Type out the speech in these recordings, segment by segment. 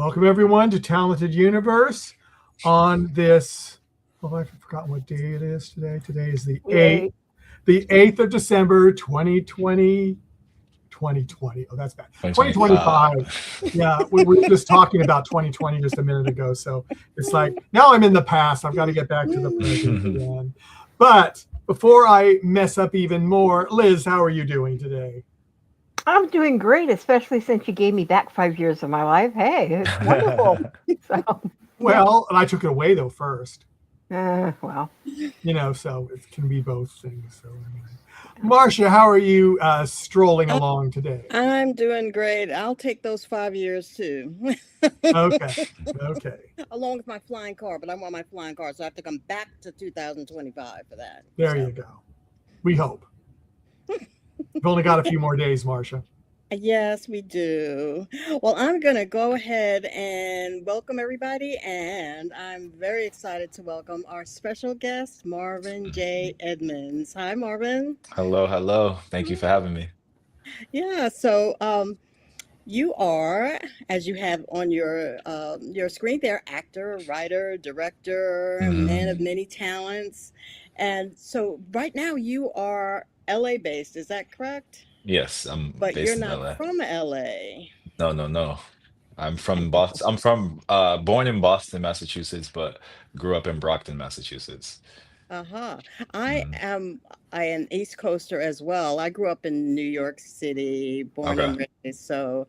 Welcome everyone to Talented Universe on this, oh, I've forgotten what day it is today. Today is Yay. the 8th of December, 2020. 2020. Oh, that's bad. 2025. 2025. Yeah, we were just talking about 2020 just a minute ago. So it's like now I'm in the past. I've got to get back to the present again. But before I mess up even more, Liz, how are you doing today? I'm doing great, especially since you gave me back 5 years of my life. Hey, it's wonderful. So, yeah. Well, and I took it away though first. Well, So it can be both things. So anyway. Marcia, how are you strolling Uh, along today? I'm doing great. I'll take those 5 years too, Okay, okay. along with my flying car. But I want my flying car, so I have to come back to 2025 for that. There So, you go. We hope. We've only got a few more days, Marcia. yes, we do. Well, I'm going to go ahead and welcome everybody. And I'm very excited to welcome our special guest, Marvin J Edmonds. Hi, Marvin. Hello, hello. Thank you for having me. Yeah, so you are, as you have on your screen there, actor, writer, director, man of hmm many talents. And so right now you are LA based, is that correct? Yes, I'm But you're based in not LA. from LA. No, no, no. I'm from Boston. I'm from born in Boston, Massachusetts, but grew up in Brockton, Massachusetts. Uh-huh. I Mm. am I am East Coaster as well. I grew up in New York City, born Okay. and raised, so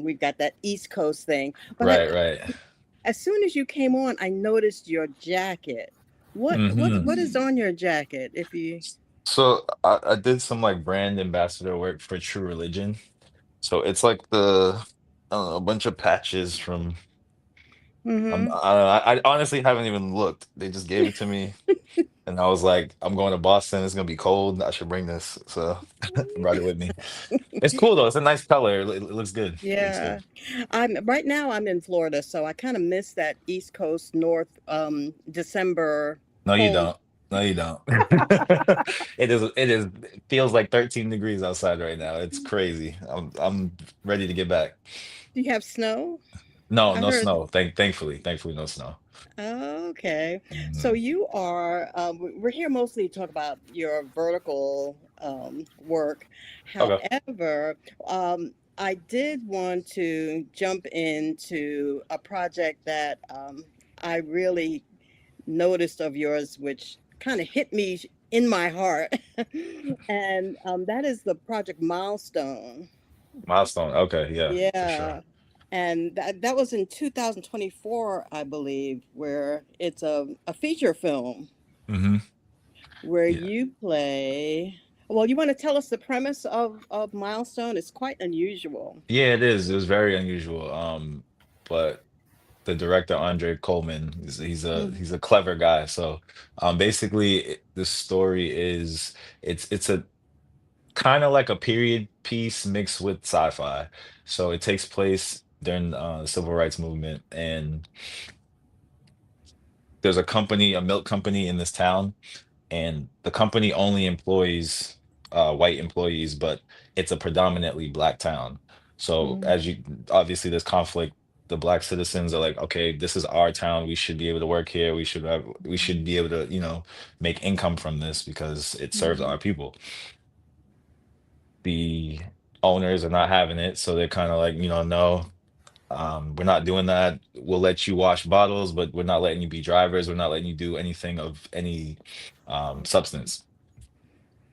we've got that East Coast thing. But Right, right. as soon as you came on, I noticed your jacket. What is hmm on your jacket? If you So I did some like brand ambassador work for True Religion. So it's like I don't know, a bunch of patches from Mm-hmm. I honestly haven't even looked. They just gave it to me. And I was like, I'm going to Boston. It's gonna be cold. I should bring this. So I brought it with me. It's cool though. It's a nice color. It looks good. It looks Yeah. good. I'm right now I'm in Florida, so I kind of miss that East Coast North December No, you cold. don't. No, you don't. It feels like 13 degrees outside right now. It's crazy. I'm ready to get back. Do you have snow? No, I no heard. snow. Thankfully, no snow. Oh, okay. So hmm you are, we're here mostly to talk about your vertical work. Okay. However, I did want to jump into a project that I really noticed of yours, which kind of hit me in my heart. And that is the project Milestone. Milestone. Okay, yeah, for sure. Yeah. And that was in 2024, I believe, where it's a feature film hmm where Yeah. you play. Well, you want to tell us the premise of Milestone? It's quite unusual. Yeah, it is. It was very unusual. But the director Andre Coleman, Mhm. he's a clever guy. So basically the story is it's a kind of like a period piece mixed with sci-fi. So it takes place during the civil rights movement, and there's a company, a milk company in this town, and the company only employs white employees, but it's a predominantly black town. So Mhm. as you obviously there's conflict. The black citizens are like, okay, this is our town. We should be able to work here. We should be able to, make income from this because it serves Mhm. our people. The owners are not having it, so they're kind of like, no, we're not doing that. We'll let you wash bottles, but we're not letting you be drivers. We're not letting you do anything of any substance.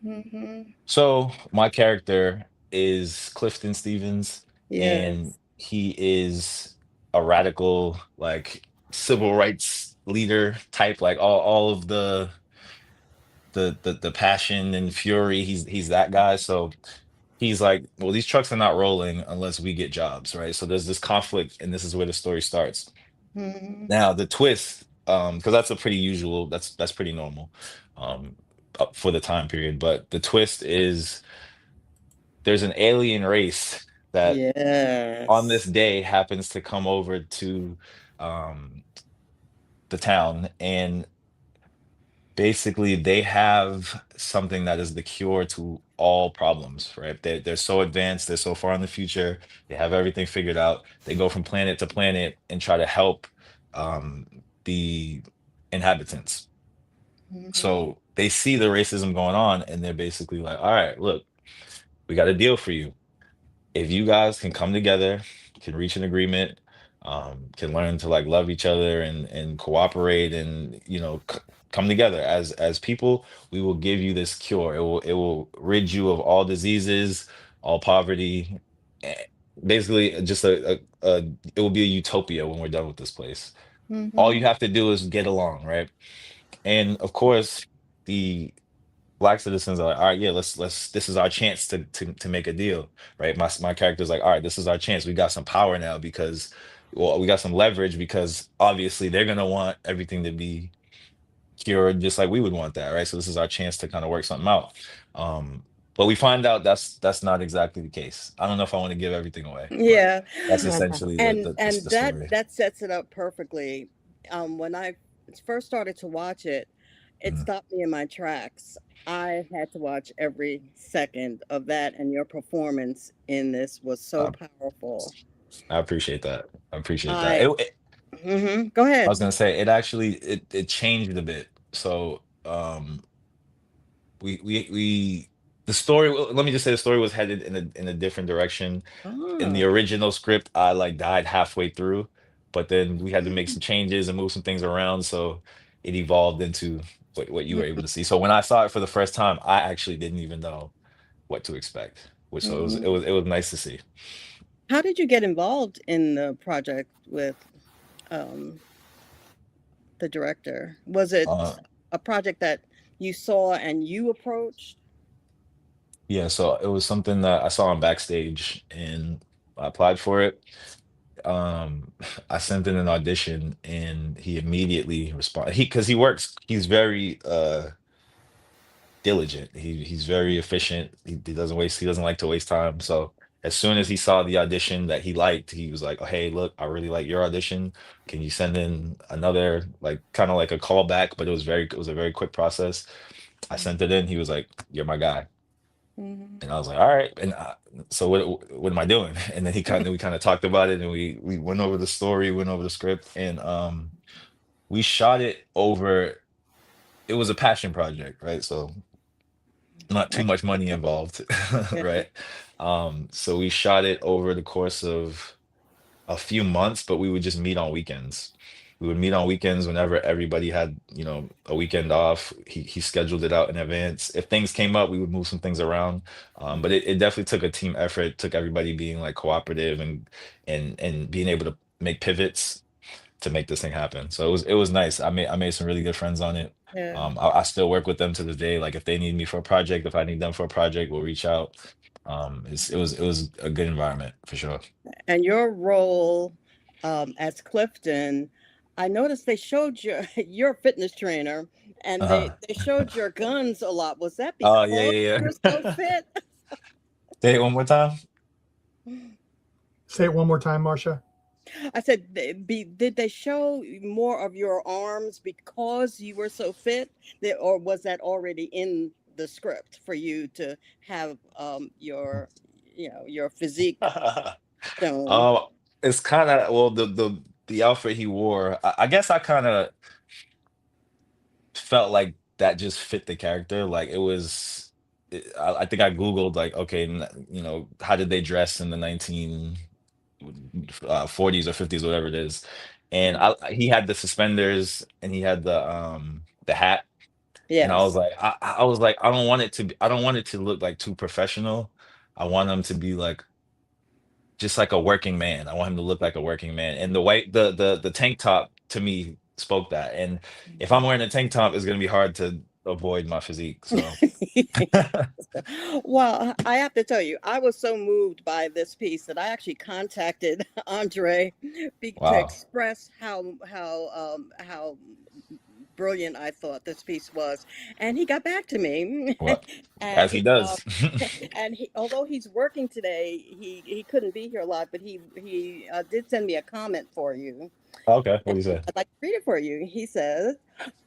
Mhm. So my character is Clifton Stevens, and Yes. he is a radical, like civil rights leader type, like all of the passion and fury. He's that guy. So he's like, well, these trucks are not rolling unless we get jobs, right? So there's this conflict, and this is where the story starts. Mhm. Now the twist, because that's pretty normal, for the time period. But the twist is there's an alien race that on this Yes. day happens to come over to um the town, and basically they have something that is the cure to all problems, right? They're so advanced, they're so far in the future, they have everything figured out. They go from planet to planet and try to help um, the inhabitants. Hmm. So they see the racism going on, and they're basically like, all right, look, we got a deal for you. If you guys can come together, can reach an agreement, can learn to like love each other and cooperate and come together as people, we will give you this cure. It will rid you of all diseases, all poverty. eh, Basically, just it will be a utopia when we're done with this place. All you Hmm. have to do is get along, right? And of course, the black citizens are like, all right, yeah, let's this is our chance to make a deal, right? My character's like, all right, this is our chance. We got some power now because, well, we got some leverage because obviously they're gonna want everything to be cured just like we would want that, right? So this is our chance to kind of work something out. But we find out that's not exactly the case. I don't know if I want to give everything away, but Yeah, that's Yeah. essentially and the that story. that sets it up perfectly. When I first started to watch it, it Mhm. stopped me in my tracks. I had to watch every second of that, and your performance in this was so Uh, powerful. I appreciate that. I appreciate that. I Go I ahead. was gonna say it actually it changed a bit. So we the story, well, let me just say the story was headed in a different direction. In the Oh. original script, I like died halfway through, but then we had to make some changes and move some things around, so it evolved into what you were able to see. So when I saw it for the first time, I actually didn't even know what to expect, which so Mhm. it was nice to see. How did you get involved in the project with um, the director? Was Uh it a project that you saw and you approached? yeah, so it was something that I saw on Backstage and I applied for it. um I sent in an audition and he immediately responded. Because he works, he's very diligent. He's very efficient. He doesn't like to waste time. So as soon as he saw the audition that he liked, he was like, oh, hey, look, I really like your audition. Can you send in another, like kind of like a callback? But it was a very quick process. I sent it in. He was like, you're my guy. Mhm. And I was like, all right. And so what am I doing? And then we kind of talked about it and we went over the story, went over the script, and we shot it over. It was a passion project, right? So not too much money involved, right? So we shot it over the course of a few months, but we would just meet on weekends. We would meet on weekends whenever everybody had, a weekend off. He scheduled it out in advance. If things came up, we would move some things around. But it definitely took a team effort, took everybody being like cooperative and being able to make pivots to make this thing happen. So it was nice. I made some really good friends on it. Yeah. I still work with them to this day. Like if they need me for a project, if I need them for a project, we'll reach out. It was a good environment for sure. And your role as Clifton, I noticed they showed your your fitness trainer, and Uh-huh. they showed your guns a lot. Was that Oh yeah, because yeah, you're so yeah. fit? Say it one more time. Say it one more time, Marcia. I said, did they show more of your arms because you were so fit, or was that already in the script for you to have your, your physique shown? Um, it's kind of, well, the outfit he wore. I guess I kind of felt like that just fit the character. Like it was. I think I googled like, okay, how did they dress in the 1940s or 50s, whatever it is, and Mm. he had the suspenders and he had the hat, and I was Yes. like, I was like, I don't want it to look like too professional. I want him to be like just like a working man. I want him to look like a working man. And the tank top to me spoke that. And if I'm wearing a tank top, it's gonna be hard to avoid my physique. So Well, I have to tell you, I was so moved by this piece that I actually contacted Andre to wow. express how brilliant I thought this piece was, and he got back to me, Well, and as he does. although he's working today, he couldn't be here a lot, but he did send me a comment for you. Okay, what do you say? I'd like to read it for you. He says,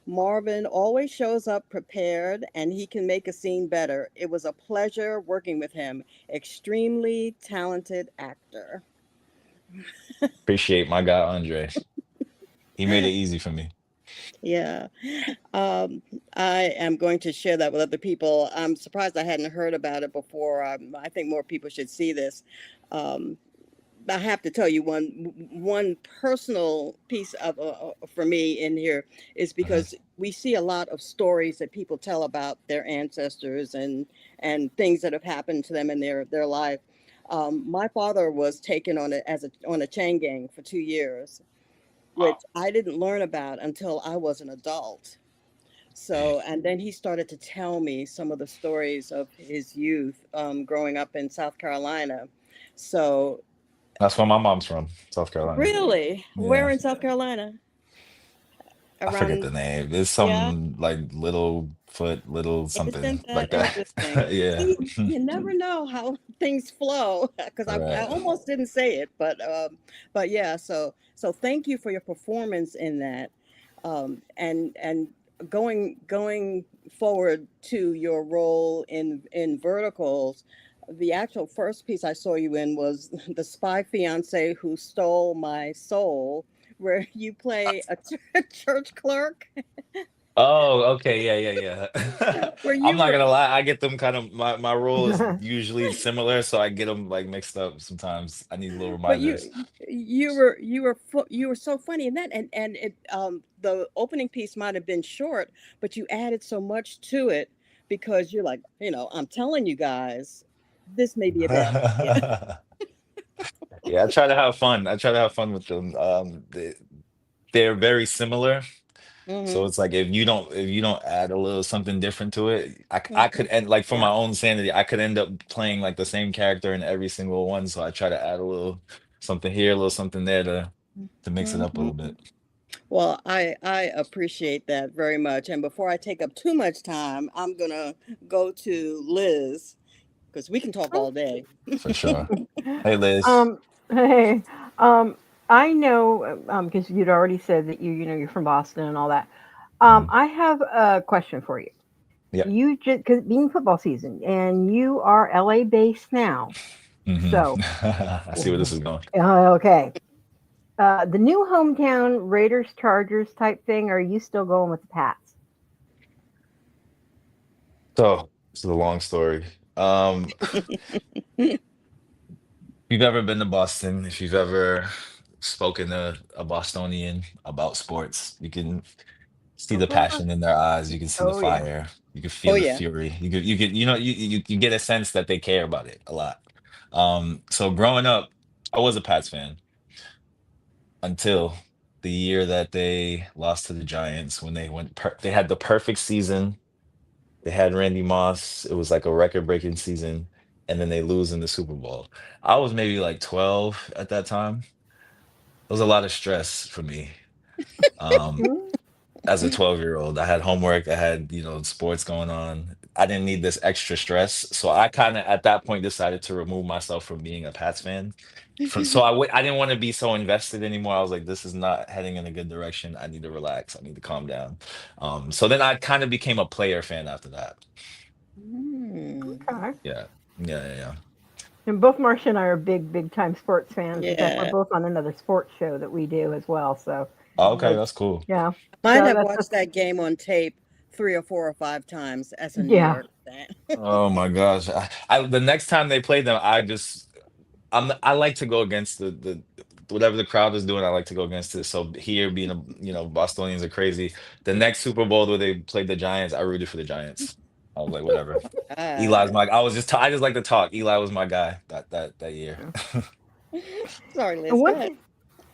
Marvin always shows up prepared and he can make a scene better. It was a pleasure working with him. Extremely talented actor. Appreciate my guy Andre. He made it easy for me. Yeah. Um, I am going to share that with other people. I'm surprised I hadn't heard about it before. I think more people should see this. Um, I have to tell you one personal piece of for me in here is Mhm. because we see a lot of stories that people tell about their ancestors and things that have happened to them in their life. My father was taken on on a chain gang for 2 years, which Wow. I didn't learn about until I was an adult. Dang. So, and then he started to tell me some of the stories of his youth growing up in South Carolina. So, That's where my mom's from, South Carolina. really, where Yeah. in South Carolina? I forget Around, the name. It's yeah, some like little foot, little something isn't that like that. interesting? Yeah. See, you never know how things flow because I Right. almost didn't say it, but yeah. So thank you for your performance in that, and going forward to your role in verticals. The actual first piece I saw you in was the spy fiance who stole my soul, where you play a church clerk, Oh, okay. Yeah, yeah, yeah. where I'm you not were gonna lie. I get them kind of my role is usually similar, so I get them like mixed up sometimes. I need little but reminders. you were so funny in that, and it the opening piece might have been short, but you added so much to it because you're like, I'm telling you guys, this may be a bad idea. Yeah, I try to have fun. I try to have fun with them. They're very similar. So Hmm. it's like if you don't add a little something different to it, I Hmm. could end like for Yeah. my own sanity, I could end up playing like the same character in every single one. So I try to add a little something here, a little something there to mix it up a Hmm. little bit. Well, I appreciate that very much, and before I take up too much time, I'm gonna go to Liz because we can talk all day. For sure. Hey Liz. Um, hey, um, I know because you'd already said that you're from Boston and all that. Mhm. I have a question for you. Yeah. You just because being football season and you are LA based now, Hmm. so I see where this is going. okay. The new hometown Raiders Chargers type thing. Are you still going with the Pats? So this is a long story. If you've ever been to Boston, if you've ever spoken to a Bostonian about sports, you can see the Uh-huh. passion in their eyes. You can see the Oh yeah. fire. You can Oh feel the yeah. fury. You get a sense that they care about it a lot. So growing up, I was a Pats fan until the year that they lost to the Giants when they had the perfect season. They had Randy Moss. It was like a record-breaking season, and then they lose in the Super Bowl. I was maybe like 12 at that time. It was a lot of stress for me. Um, Mm, as a 12-year-old, I had homework, I had, sports going on. I didn't need this extra stress. So I kind of at that point decided to remove myself from being a Pats fan. So I didn't want to be so invested anymore. I was like, this is not heading in a good direction. I need to relax. I need to calm down. So then I kind of became a player fan after that. Hmm. okay. Yeah. Yeah, yeah, yeah. And both Marcia and I are big time sports fans. In fact, we're Yeah. both on another sports show that we do as well. So Oh, okay, it's that's cool. yeah. Might So have that's watched that game on tape 3 or 4 or 5 times as a New yeah. York fan. Oh my gosh. The next time they played them, I like to go against the whatever the crowd is doing, I like to go against it. So here being Bostonians are crazy. The next Super Bowl where they played the Giants, I rooted for the Giants. I was like, whatever. Ah. Eli's my I just like to talk. Eli was my guy that year. Sorry, And Liz. Go ahead.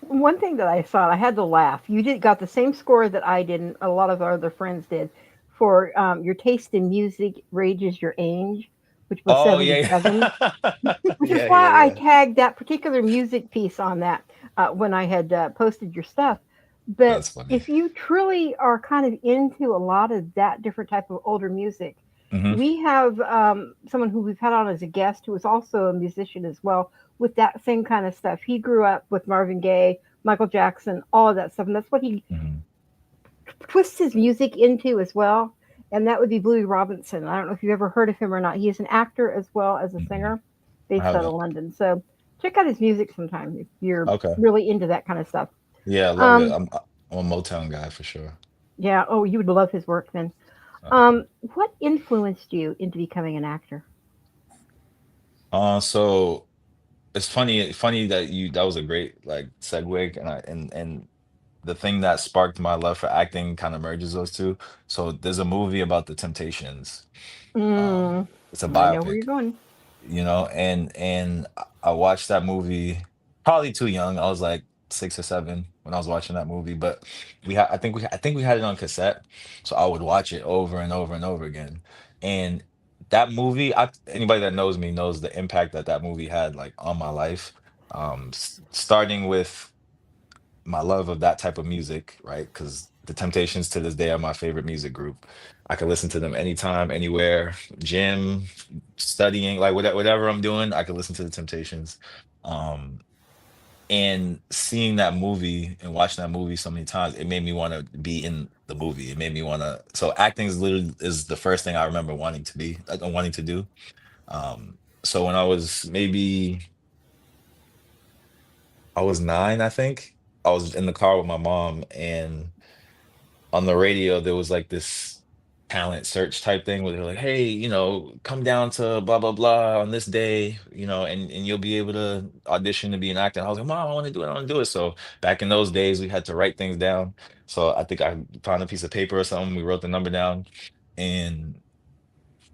one thing that I saw, I had to laugh. You did got the same score that I did, and a lot of our other friends did, for your taste in music ranges your age, which was Oh yeah, 77. yeah. Which is Yeah, yeah, why I yeah. tagged that particular music piece on that when I had posted your stuff. But That's funny. if you truly are kind of into a lot of that different type of older music, Hmm. we have someone who we've had on as a guest who is also a musician as well with that same kind of stuff. He grew up with Marvin Gaye, Michael Jackson, all of that stuff, and that's what he Mhm. twists his music into as well. And that would be Bluey Robinson. I don't know if you've ever heard of him or not. He is an actor as well as a Mm-mm. singer I based out of haven't. London. So check out his music sometime if you're Okay. really into that kind of stuff. Yeah, I love it. Um, I'm a Motown guy for sure. yeah. Oh, you would love his work then. Uh, What influenced you into becoming an actor? so it's funny that you that was a great like segue, and the thing that sparked my love for acting kind of merges those two. So there's a movie about the Temptations. Mm, It's a I know where biopic, you're going. and I watched that movie probably too young. I was like 6 or 7 when I was watching that movie, but I think we had it on cassette, so I would watch it over and over and over again. And that movie, anybody that knows me knows the impact that that movie had like on my life. Starting with my love of that type of music, right? Because the Temptations to this day are my favorite music group. I can listen to them anytime, anywhere, gym, studying, like whatever I'm doing, I can listen to the Temptations. Um, and seeing that movie and watching that movie so many times, it made me want to be in the movie. It made me want to. So acting is literally is the first thing I remember wanting to be, wanting to do. So when I was maybe I was 9, I think. I was in the car with my mom, and on the radio there was like this talent search type thing where they're like, hey, come down to blah blah blah on this day, and you'll be able to audition to be an actor. And I was like, Mom, I want to do it, I want to do it. So back in those days we had to write things down. So I think I found a piece of paper or something, we wrote the number down, and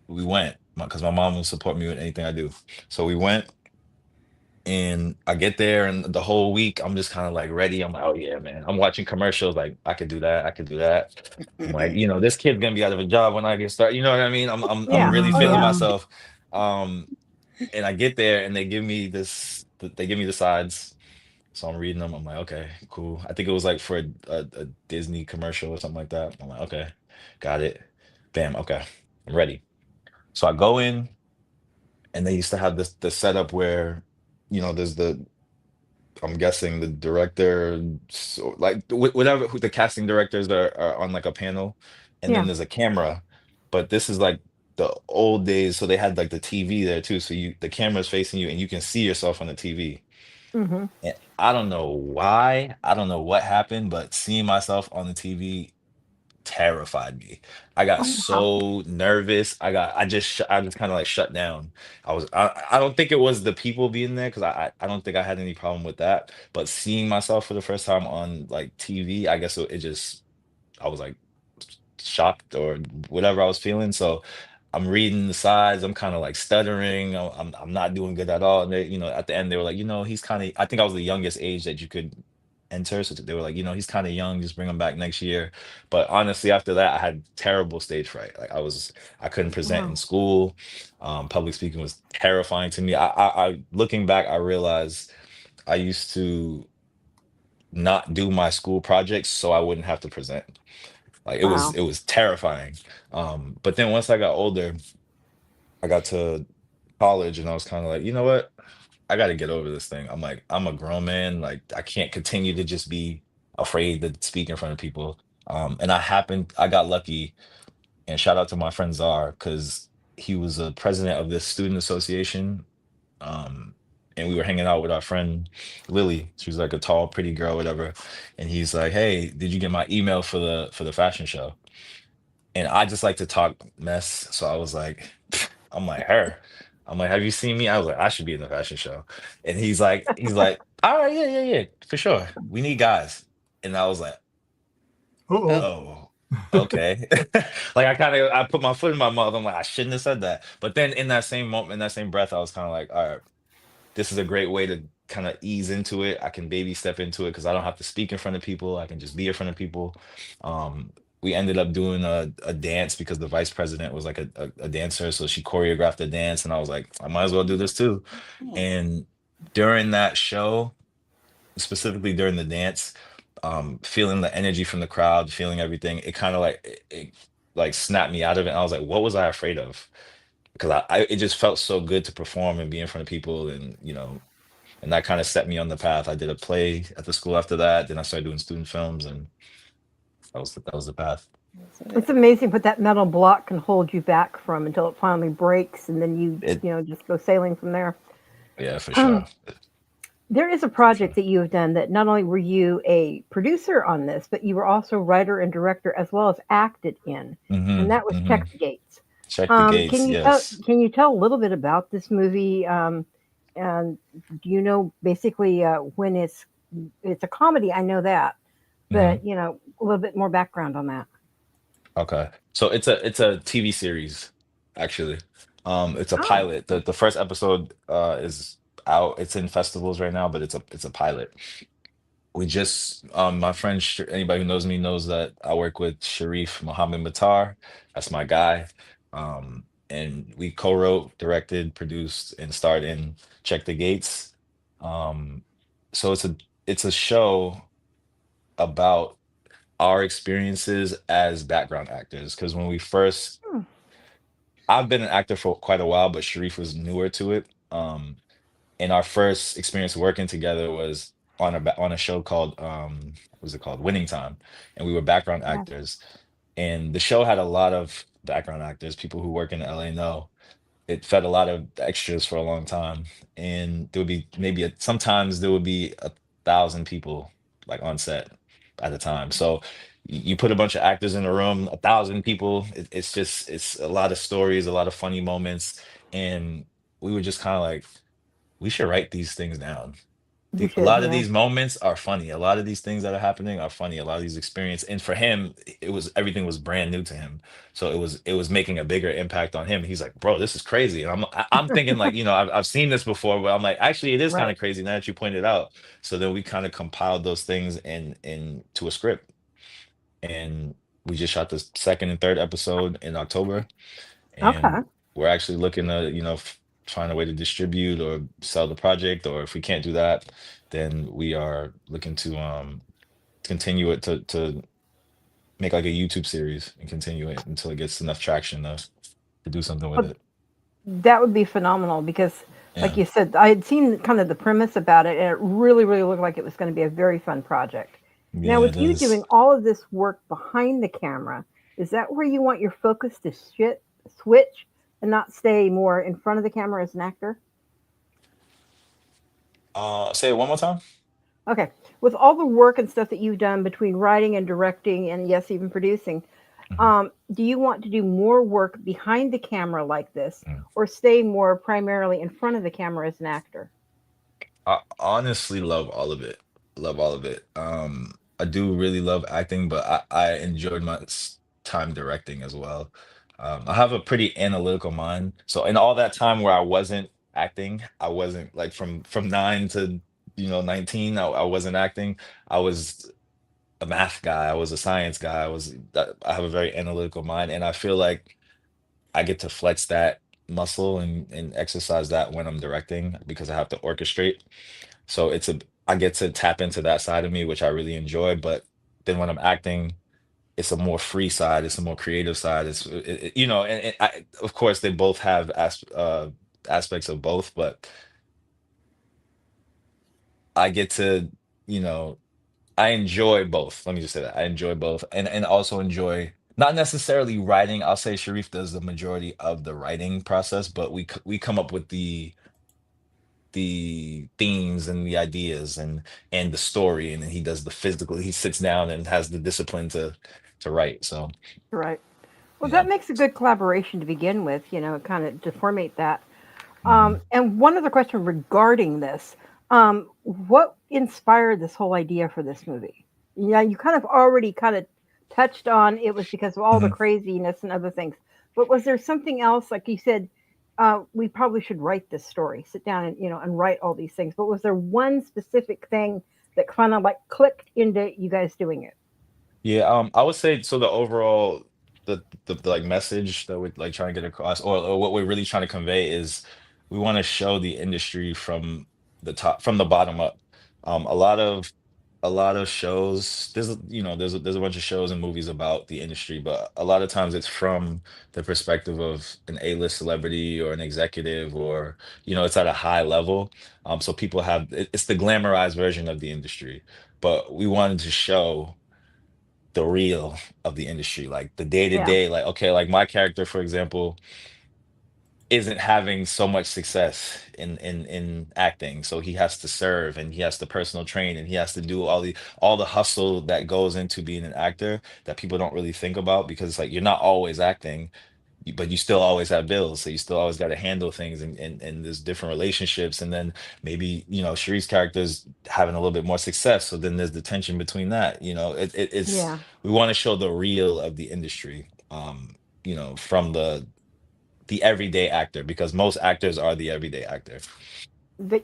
we went because my mom will support me with anything I do. So we went, and I get there, and the whole week I'm just kind of like ready. I'm like, oh yeah, man. I'm watching commercials like I could do that, I could do that. I'm like, this kid's gonna be out of a job when I get started. You know what I mean? I'm Yeah. really Oh feeling yeah. Mm-hmm. myself. Um, and I get there, and they give me the sides. So I'm reading them. I'm like, okay, cool. I think it was like for a Disney commercial or something like that. I'm like, okay, got it. Bam, okay, I'm ready. So I go in, and they used to have this the setup where, there's the I'm guessing the director, so like whatever who the casting directors are on like a panel, and then Yeah. there's a camera. But this is like the old days, so they had like the TV there too. So the camera's facing you, and you can see yourself on the TV. Hmm. And I don't know why, I don't know what happened, but seeing myself on the TV terrified me. I got Oh wow. so nervous. I just kind of like shut down. I don't think it was the people being there because I don't think I had any problem with that. But seeing myself for the first time on like TV, I guess it just I was like shocked or whatever I was feeling. So I'm reading the sides. I'm kind of like stuttering. I'm not doing good at all. And at the end they were like, he's kind of. I think I was the youngest age that you could enter. So they were like, he's kind of young. Just bring him back next year. But honestly, after that, I had terrible stage fright. Like I couldn't present in Wow. school. Public speaking was terrifying to me. I looking back, I realized I used to not do my school projects so I wouldn't have to present. Like Wow. it was terrifying. But then once I got older, I got to college, and I was kind of like, you know what? I got to get over this thing. I'm like, I'm a grown man. Like I can't continue to just be afraid to speak in front of people. And I got lucky, and shout out to my friend Czar because he was a president of this student association. Um, and we were hanging out with our friend Lily. She was like a tall, pretty girl, whatever. And he's like, "Hey, did you get my email for the fashion show?" And I just like to talk mess. So I was like, I'm like her. I'm like, have you seen me? I was like, I should be in the fashion show. And he's like, all right, yeah, yeah, yeah, for sure. We need guys. And I was like, Uh-oh. oh, okay. Like I put my foot in my mouth. I'm like, I shouldn't have said that. But then in that same moment, in that same breath, I was kind of like, all right, this is a great way to kind of ease into it. I can baby step into it because I don't have to speak in front of people. I can just be in front of people. We ended up doing a dance because the vice president was like a dancer. So she choreographed a dance, and I was like, I might as well do this too. Hmm. And during that show, specifically during the dance, feeling the energy from the crowd, feeling everything, it kind of like it like snapped me out of it. And I was like, what was I afraid of? Because it just felt so good to perform and be in front of people, and and that kind of set me on the path. I did a play at the school after that. Then I started doing student films, and that was the path. It's amazing what that metal block can hold you back from until it finally breaks, and then It just go sailing from there. Yeah, for Um, sure, there is a for sure. project that you have done that not only were you a producer on this, but you were also writer and director as well as acted in, and that was Hmm. Check the Gates. Check the Can gates. you tell Yes. a little bit about this movie? And do you know basically when it's a comedy? I know that, Hmm. but a little bit more background on that. Okay. So it's a TV series, actually. It's a Oh, pilot. The first episode is out. It's in festivals right now, but it's a pilot. We just my friend anybody who knows me knows that I work with Sharif Muhammad Matar. That's my guy. And we co-wrote, directed, produced, and starred in Check the Gates. Um, so it's a show about our experiences as background actors. Because when we first, hmm, I've been an actor for quite a while, but Sharif was newer to it. And our first experience working together was on a show called what was it called? Winning Time, and we were background yes, actors. And the show had a lot of background actors, people who work in LA know it fed a lot of extras for a long time, and there would be maybe sometimes there would be 1,000 people like on set at a time. So you put a bunch of actors in a room, 1,000 people. It's a lot of stories, a lot of funny moments, and we were just kind of like, we should write these things down. you A should. lot of Yeah, these moments are funny. A lot of these things that are happening are funny. A lot of these experiences, and for him, it was everything was brand new to him. So it was making a bigger impact on him. He's like, bro, this is crazy. And I'm thinking like, I've seen this before, but I'm like, actually, it is kind right. of crazy now that you pointed out. So then we kind of compiled those things in to a script, and we just shot the second and third episode in October, and Okay. we're actually looking to find a way to distribute or sell the project, or if we can't do that, then we are looking to continue it to make like a YouTube series and continue it until it gets enough traction to do something with Well, it. that would be phenomenal because, like Yeah, you said, I had seen kind of the premise about it, and it really, really looked like it was going to be a very fun project. Now, yeah, it with you doing is. all of this work behind the camera, is that where you want your focus to switch and not stay more in front of the camera as an actor? Say it one more time. Okay. With all the work and stuff that you've done between writing and directing, and yes, even producing, Mhm. do you want to do more work behind the camera like this, Mm. or stay more primarily in front of the camera as an actor? I honestly love all of it. Love all of it. I do really love acting, but I enjoyed my time directing as well. I have a pretty analytical mind. So in all that time where I wasn't acting, I wasn't like from 9 to 19, I wasn't acting. I was a math guy. I was a science guy. I have a very analytical mind, and I feel like I get to flex that muscle and exercise that when I'm directing because I have to orchestrate. So I get to tap into that side of me, which I really enjoy. But then when I'm acting, it's a more free side. It's a more creative side. Of course, they both have aspects of both, but I get to, you know, I enjoy both. Let me just say that I enjoy both, and also enjoy not necessarily writing. I'll say Sharif does the majority of the writing process, but we come up with the themes and the ideas and the story, and then he does the physical. He sits down and has the discipline to write. So Right. Well, yeah. that makes a good collaboration to begin with, kind of to formate that. Hmm. And one other question regarding this. What inspired this whole idea for this movie? Yeah, you kind of already kind of touched on it was because of all the Hmm. craziness and other things. But was there something else, like you said, we probably should write this story, sit down and, and write all these things. But was there one specific thing that kind of like clicked into you guys doing it? Yeah, I would say so. The overall, the like message that we're like trying to get across, or what we're really trying to convey is, we want to show the industry from the top, from the bottom up. A lot of a lot of shows, there's a bunch of shows and movies about the industry, but a lot of times it's from the perspective of an A-list celebrity or an executive, or it's at a high level. So people it's the glamorized version of the industry, but we wanted to show the real of the industry, like the day to Yeah. day. Like, okay, like my character, for example, isn't having so much success in acting, so he has to serve, and he has to personal train, and he has to do all the hustle that goes into being an actor that people don't really think about, because it's like you're not always acting, but you still always have bills, so you still always got to handle things, and there's different relationships, and then maybe Cherie's character's having a little bit more success, so then there's the tension between that. It's Yeah. we want to show the real of the industry, from the everyday actor, because most actors are the everyday actor.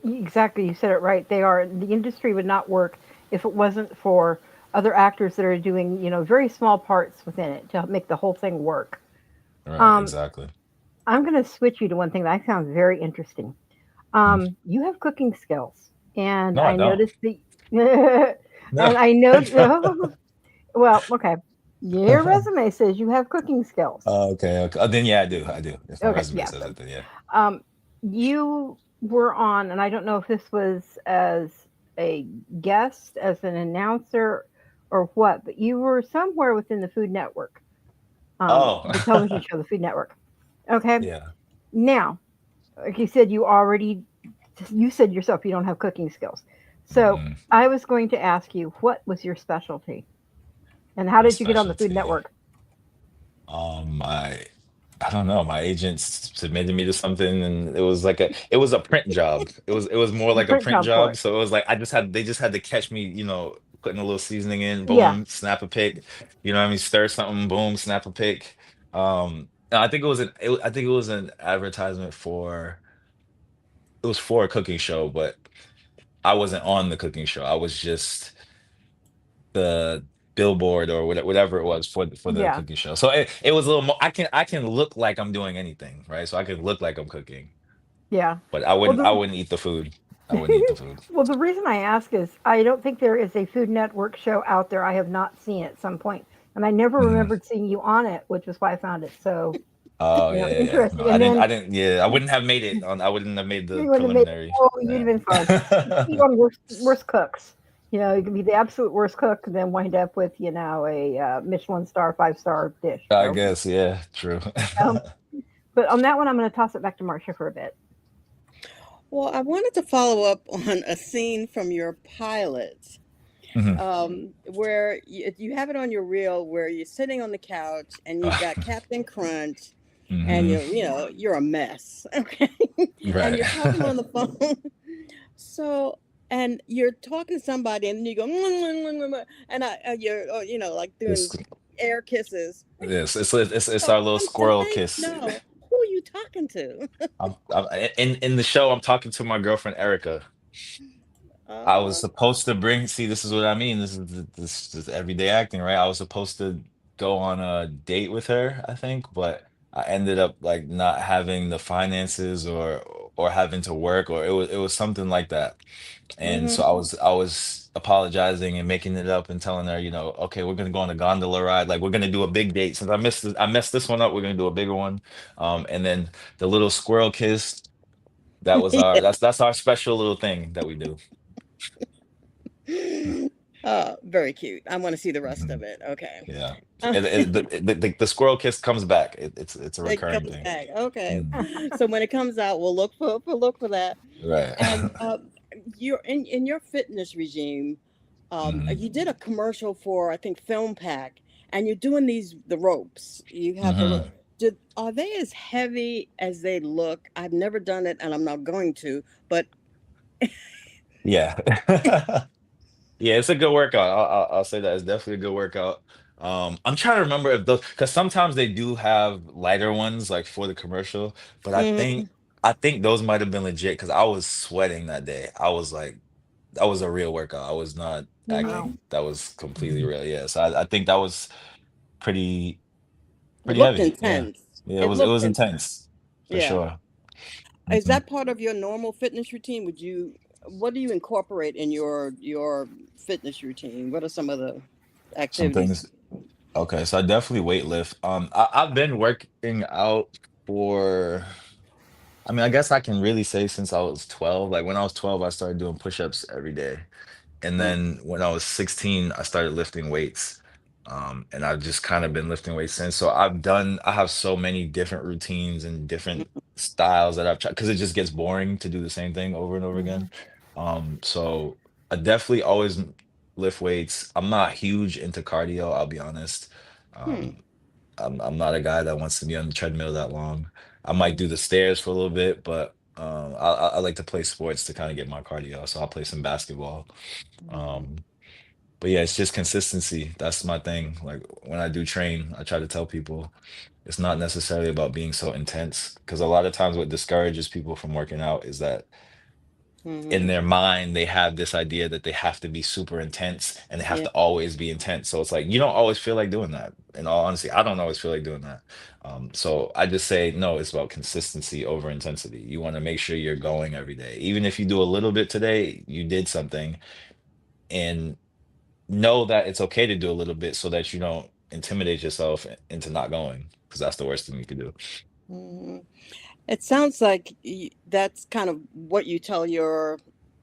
Exactly, you said it right. They are, the industry would not work if it wasn't for other actors that are doing, very small parts within it to make the whole thing work. Right, Um, exactly. I'm going to switch you to one thing that I found very interesting. Mm. You have cooking skills, and No, I I don't. noticed the, No. and I know, well, okay, your resume says you have cooking skills. Oh, okay, okay. Oh, then yeah, I do. If my Okay, resume yeah. says So, it, then yeah. um, you were on, and I don't know if this was as a guest, as an announcer, or what, but you were somewhere within the Food Network, Oh, the television show, the Food Network. Okay, yeah. now, like you said, you said yourself you don't have cooking skills. So Hmm. I was going to ask you, what was your specialty, and how My did you get on the Food specialty. Network? I don't know. My agent submitted me to something, and it was a print job. It was more The like a print print job for job. it. So it was like they just had to catch me, putting a little seasoning in, Yeah, boom, snap a pic. You know what I mean? Stir something, boom, snap a pic. I think I think it was an advertisement for a cooking show, but I wasn't on the cooking show. I was just the billboard or whatever it was for the yeah, cooking show. So it was a little more. I can look like I'm doing anything, right? So I can look like I'm cooking, yeah. but I Well, wouldn't I the wouldn't eat the food. I wouldn't eat the food. well, the reason I ask is I don't think there is a Food Network show out there I have not seen at some point, and I never Mhm. remembered seeing you on it, which is why I found it so, Oh yeah, yeah, yeah. No, interesting. I And didn't. then I didn't. Yeah, I wouldn't have made it on. I wouldn't have made the you would have made, preliminary. oh, you'd have Yeah. been fine. You on worst cooks. You could be the absolute worst cook, and then wind up with a Michelin star, 5-star dish. I So, guess. Yeah. True. um, but on that one, I'm going to toss it back to Marcia for a bit. Well, I wanted to follow up on a scene from your pilot, Mhm. where you have it on your reel where you're sitting on the couch and you've got Captain Crunch and Mhm. you're a mess, okay? And Right. you're talking on the phone. So, and you're talking to somebody and you go, and you're, like It's doing air kisses. it's So our little I'm squirrel dying to kiss. know, who are you talking to? In the show. I'm talking to my girlfriend Erica. I was Uh, supposed to bring. See, this is what I mean. This is everyday acting, right? I was supposed to go on a date with her, I think, but I ended up like not having the finances, or having to work, or it was something like that. And so mhm. I was apologizing and making it up and telling her, okay, we're gonna go on a gondola ride. Like we're gonna do a big date. Since I messed this one up, we're gonna do a bigger one. And then the little squirrel kiss. That's our special little thing that we do. Very cute. I want to see the rest Mhm. of it. Okay. Yeah. Uh, The squirrel kiss comes back. It's a it recurring comes thing. back. Okay. Mhm. So when it comes out, we'll look for that. Right. And you're in your fitness regime. Hmm. You did a commercial for, I think, Film Pack, and you're doing the ropes. You have the Hmm. are they as heavy as they look? I've never done it, and I'm not going to. But Yeah. Yeah, it's a good workout. I'll say that it's definitely a good workout. I'm trying to remember if those, because sometimes they do have lighter ones like for the commercial, but I think mhm, I think those might have been legit because I was sweating that day. I was like, that was a real workout. I was not Wow. acting. That was completely real. Yeah. So I think that was pretty it pretty looked heavy. Yeah. intense. Yeah, it It was it looked was intense. intense for Yeah. sure. Is Mhm. that part of your normal fitness routine? Would you? what do you incorporate in your fitness routine? What are some of the Some activities? things. Okay, so I definitely weight lift. I've been working out for. I mean, I guess I can really say since I was 12. Like when I was 12, I started doing push-ups every day. And Mm, then when I was 16, I started lifting weights. And I've just kind of been lifting weights since. So I have so many different routines and different styles that I've tried because it just gets boring to do the same thing over and over Mm-hmm. again. So I definitely always lift weights. I'm not huge into cardio, I'll be honest. hmm, Um, I'm not a guy that wants to be on the treadmill that long. I might hmm, do the stairs for a little bit, but I like to play sports to kind of get my cardio. So I'll play some basketball. hmm, Um, but yeah, it's just consistency. That's my thing. Like when I do train, I try to tell people it's not necessarily about being so intense because a lot of times what discourages people from working out is that in hmm, their mind they have this idea that they have to be super intense and they have yeah. to always be intense. So it's like you don't always feel like doing that. In all honesty, I don't always feel like doing that. So I just say no, it's about consistency over intensity. You want to make sure you're going every day. Even if you do a little bit today, you did something, and know that it's okay to do a little bit so that you don't intimidate yourself into not going, because that's the worst thing you could do. Hmm. It sounds like that's kind of what you tell your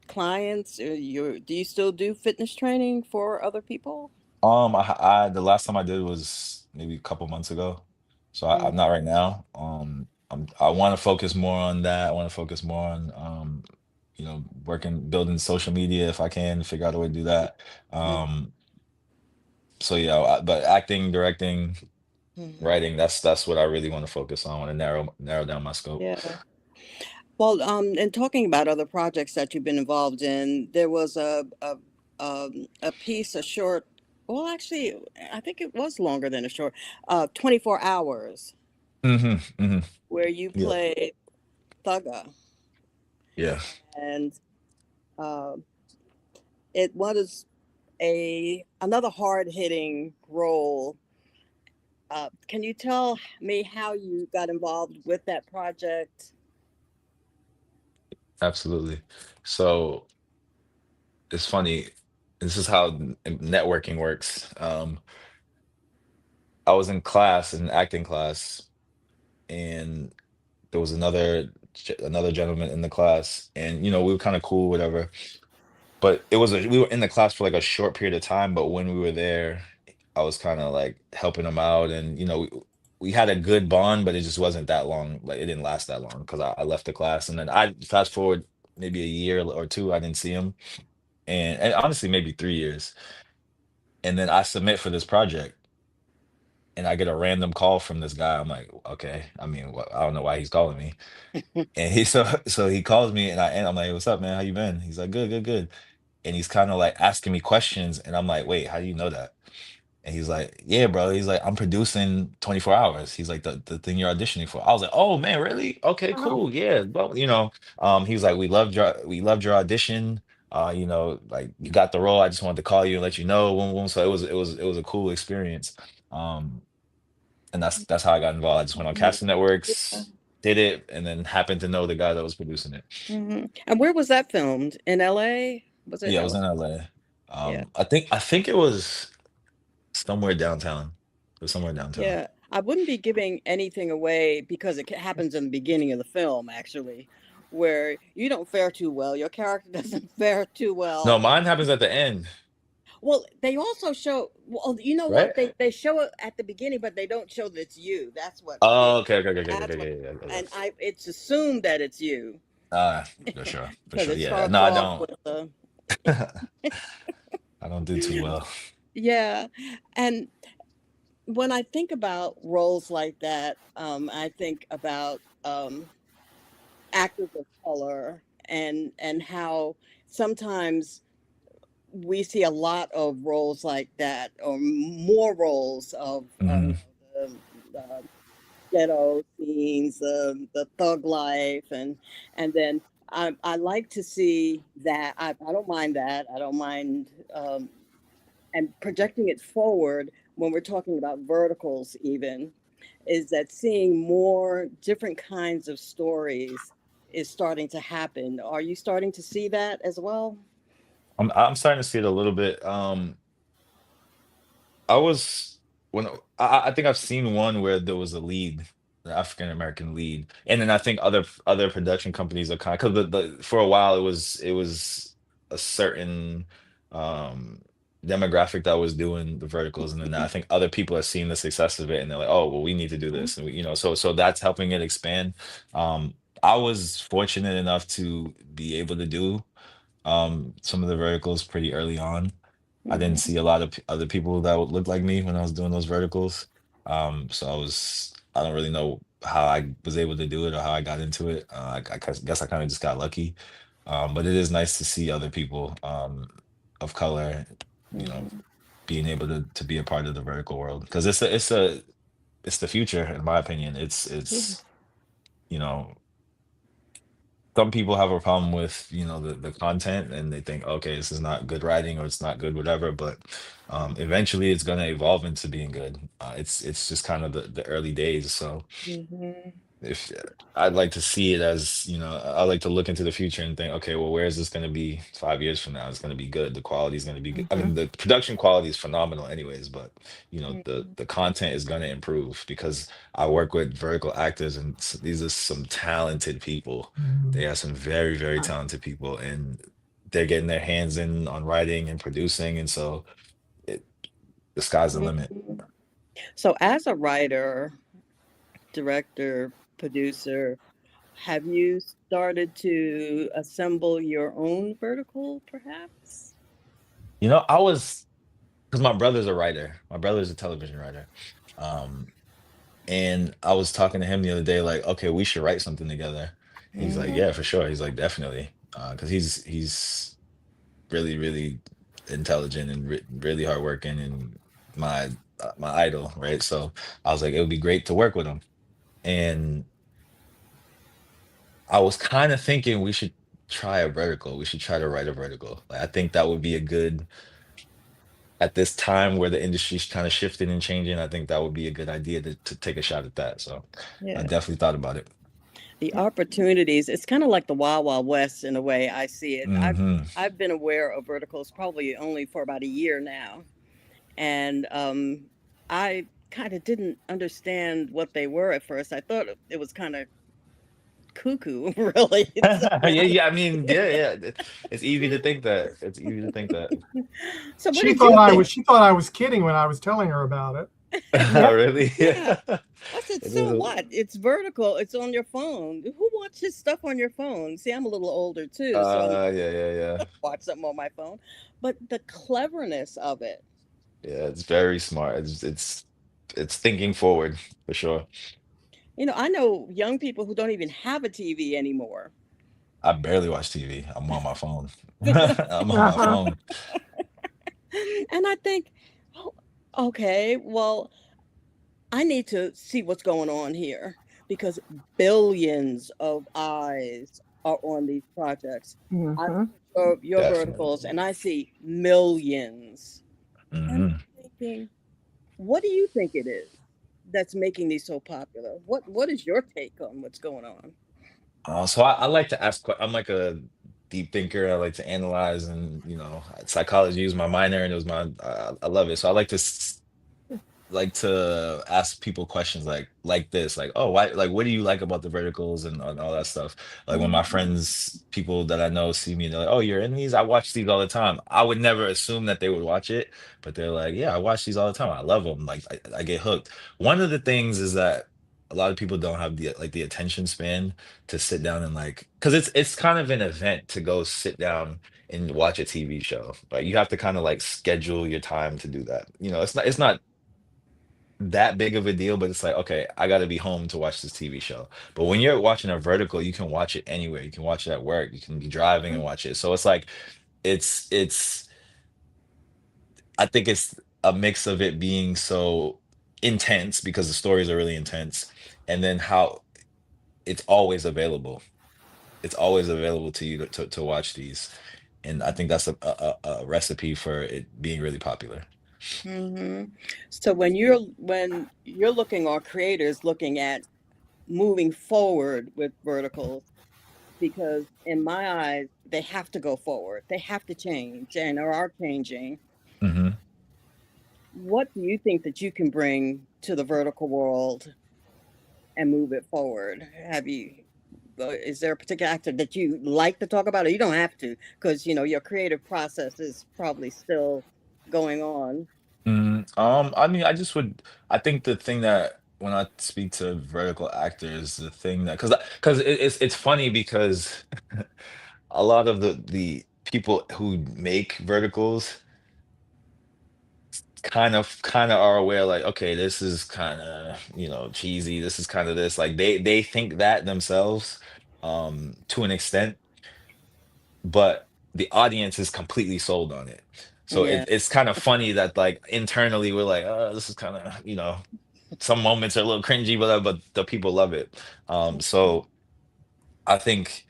clients. Do you still do fitness training for other people? The last time I did was maybe a couple months ago, so Mm, I'm not right now. I want to focus more on that. I want to focus more on, building social media if I can figure out a way to do that. mm, So yeah, but acting, directing, mhm. writing, that's what I really want to focus on. I want to narrow down my scope. Yeah. Well, and talking about other projects that you've been involved in, there was a piece, a short. Well, actually, I think it was longer than a short. 24 hours, Hmm. Hmm. where you Yeah, played Thugger, yeah, and uh, it was a another hard hitting role. Can you tell me how you got involved with that project? absolutely. So it's funny. This is how networking works. I was in class, in acting class, and there was another gentleman in the class, and we were kind of cool, whatever. But we were in the class for like a short period of time, but when we were there, I was kind of like helping him out, and we had a good bond, but it just wasn't that long. Like it didn't last that long because I left the class, and then I fast forward maybe a year or two, I didn't see him, and honestly maybe 3 years, and then I submit for this project and I get a random call from this guy. I'm like, okay, I mean, I don't know why he's calling me. And so he calls me and I'm like, what's up, man? How you been? He's like, good, good, good. And he's kind of like asking me questions, and I'm like, wait, how do you know that? And he's like, yeah, bro. He's like, I'm producing 24 hours. He's like, the thing you're auditioning for. I was like, oh man, really? Okay, Wow. cool. Yeah. Well, he was like, we loved your audition. Like you got the role. I just wanted to call you and let you know. Boom, boom. So it was a cool experience. Um, and that's how I got involved. I just went on Mhm. casting Yeah. networks, did it, and then happened to know the guy that was producing it. Hmm. And where was that filmed? In LA? Was it Yeah, it was LA? in LA. Yeah. I think it was somewhere downtown. It was somewhere downtown. Yeah. I wouldn't be giving anything away because it happens in the beginning of the film, actually, where you don't fare too well. Your character doesn't fare too No, well. mine happens at the end, Well, they also show, well, you know right? what? They show it at the beginning, but they don't show that it's you. That's what Oh, it, okay, okay, okay, okay, okay, that's what, okay, yeah, yeah, yeah. and it's assumed that it's you For sure, for because sure. it Yeah, starts no, I off don't. with the, I don't do too well. yeah. And when I think about roles like that, I think about actors of color and how sometimes we see a lot of roles like that, or more roles of Hmm. the ghetto scenes, the thug life, and then I like to see that. I don't mind that. I don't mind and projecting it forward when we're talking about verticals even is that seeing more different kinds of stories is starting to happen. Are you starting to see that as well? I'm starting to see it a little bit. I was when I think I've seen one where there was a lead, the African American lead, and then I think other production companies are kind of because for a while it was a certain um demographic that was doing the verticals, and then I think other people are seeing the success of it, and they're like, oh well, we need to do this, and so that's helping it expand. Um, I was fortunate enough to be able to do some of the verticals pretty early on. I didn't Mhm. see a lot of other people that would look like me when I was doing those verticals. So I don't really know how I was able to do it or how I got into it. Guess I kind of just got lucky. But it is nice to see other people of color, you know, Mhm. being able to be a part of the vertical world because it's the future in my opinion. It's you know some people have a problem with the content and they think okay this is not good writing or it's not good whatever, but eventually it's going to evolve into being good. It's just kind of the early days, so Mhm. if I'd like to see it as I like to look into the future and think okay well where is this going to be 5 years from now? It's going to be good, the quality is going to be good. I Mhm. mean the production quality is phenomenal anyways, but the Mhm. the content is going to improve because I work with vertical actors and these are some talented people. They Mhm. are some very very talented people and they're getting their hands in on writing and producing, and so it, the sky's the limit. Mhm. So, as a writer, director, producer, have you started to assemble your own vertical, perhaps? I was because my brother's a writer. My brother's a television writer. Um, and I was talking to him the other day, like, okay, we should write something together. He's like, Mhm. yeah, for sure. He's like, definitely, because he's really really intelligent and really hardworking and my idol, right? So I was like, it would be great to work with him. And I was kind of thinking we should try a vertical. We should try to write a vertical. Like, I think that would be a good at this time where the industry's kind of shifting and changing. I think that would be a good idea to take a shot at that. So I Yeah. definitely thought about it. The opportunities, it's kind of like the Wild Wild West in a way I see it. Hmm. I've been aware of verticals probably only for about a year now. And I kind of didn't understand what they were at first. I thought it was kind of cuckoo, really. Yeah, yeah. I mean, yeah, yeah. It's easy to think that. It's easy to think that. So, what She did thought you I think? was she thought I was kidding when I was telling her about it. Yep. Really? Yeah. Yeah. I said, It so is. what? It's vertical. It's on your phone. Who watches stuff on your phone? See, I'm a little older too, so I'm Yeah, yeah, yeah. watch something on my phone. But the cleverness of it. Yeah, it's very smart. It's thinking forward for sure. I know young people who don't even have a TV anymore. I barely watch TV. I'm on my phone. I'm on my Uh-huh. phone. And I think, oh, okay, well, I need to see what's going on here because billions of eyes are on these projects. I Mhm. look at your verticals Definitely. and I see millions. And Hmm. I'm thinking, what do you think it is that's making these so popular? What is your take on what's going on? So I like to ask. I'm like a deep thinker. I like to analyze, and psychology is my minor, and it was I love it. So I like to ask people questions like this, like, oh, why, like, what do you like about the verticals and all that stuff. Like when my Mhm. friends, people that I know see me, they're like, oh, you're in these, I watch these all the time. I would never assume that they would watch it, but they're like, yeah, I watch these all the time, I love them, like I get hooked. One of the things is that a lot of people don't have the attention span to sit down and like because it's kind of an event to go sit down and watch a TV show. Like you have to kind of like schedule your time to do that. It's not that big of a deal, but it's like, okay, I got to be home to watch this TV show. But when you're watching a vertical, you can watch it anywhere. You can watch it at work. You can be driving and watch it. So it's like, it's, I think it's a mix of it being so intense because the stories are really intense, and then how it's always available. It's always available to you to watch these. And I think that's a recipe for it being really popular. Mhm. So when you're looking or creators looking at moving forward with verticals, because in my eyes, they have to go forward. They have to change and are changing. Hmm. What do you think that you can bring to the vertical world and move it forward? Is there a particular actor that you like to talk about, or you don't have to, because your creative process is probably still going on? I mean, I think the thing that when I speak to vertical actors, the thing that, because it's funny because a lot of the people who make verticals kind of are aware, like, okay, this is kind of, cheesy, this is kind of this, like they think that themselves, to an extent, but the audience is completely sold on it. So Yeah. it's kind of funny that, like, internally we're like, oh, this is kind of, some moments are a little cringy, but the people love it. So I think